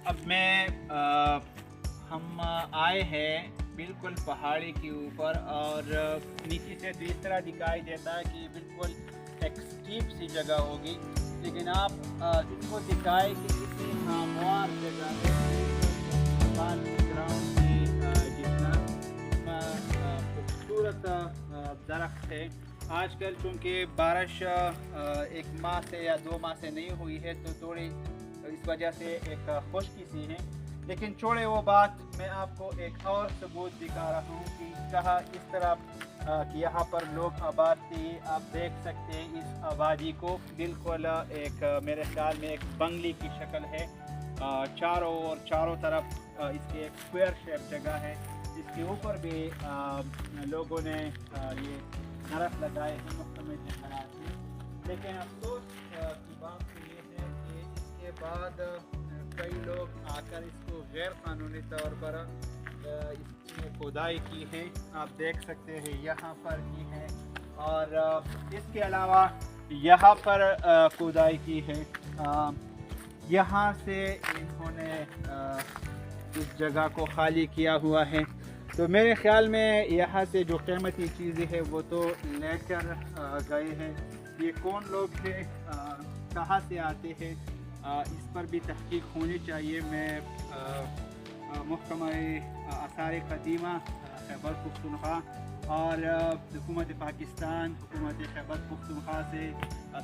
अब हम आए हैं बिल्कुल पहाड़ी के ऊपर और नीचे से तो इस तरह दिखाई देता है कि बिल्कुल एक स्टीप सी जगह होगी, लेकिन आप इसको दिखाए कि किसी नामवार जगह ग्राउंड की जितना खूबसूरत दरख्त है। आजकल चूँकि बारिश एक माह से या 2 माह से नहीं हुई है तो थोड़ी इस वजह से एक खुश्की सी है, लेकिन छोड़े वो बात। मैं आपको एक और सबूत दिखा रहा हूँ कि कहाँ इस तरह कि यहाँ पर लोग आबाद थे। आप देख सकते हैं इस आबादी को, बिल्कुल एक मेरे ख्याल में एक बंगले की शक्ल है। चारों तरफ इसके एक स्क्वायर शेप जगह है, इसके ऊपर भी लोगों ने ये नरक लगाए हैं मुख्तलिफ जगह से। लेकिन अफसोस की बात तो ये है कि इसके बाद कई लोग आकर इसको गैर कानूनी तौर पर इसमें खुदाई की है। आप देख सकते हैं यहाँ पर की है, और इसके अलावा यहाँ पर खुदाई की है। यहाँ से इन्होंने इस जगह को खाली किया हुआ है। तो मेरे ख्याल में यहाँ से जो कीमती चीज़ें हैं वो तो लेकर गए हैं। ये कौन लोग थे, कहाँ से आते हैं, इस पर भी तहकीक होनी चाहिए। मैं महकमा आसार क़दीमा खैबर पख्तूनख्वा और हुकूमत पाकिस्तान, हुकूमत खैबर पख्तूनख्वा से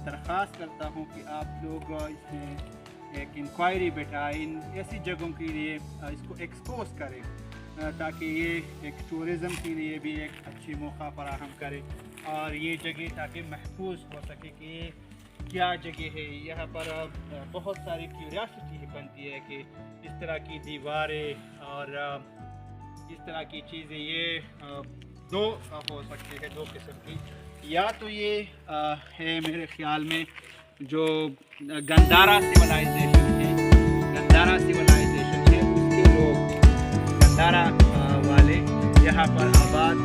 दरख्वास्त करता हूँ कि आप लोग इसमें एक इंक्वायरी बैठाएं, इन ऐसी जगहों के लिए इसको एक्सपोज करें ताकि ये एक टूरिज़म के लिए भी एक अच्छी मौका फराहम करे और ये जगह ताकि महफूज हो सके कि ये क्या जगह है। यहाँ पर बहुत सारी क्यूरियासिटी बनती है कि इस तरह की दीवारें और इस तरह की चीज़ें, ये दो हो सकती है, दो किस्म की। या तो ये है मेरे ख्याल में जो गंदारा सिविलाइजेशन है, उसके लोग गंदारा वाले यहाँ पर आबाद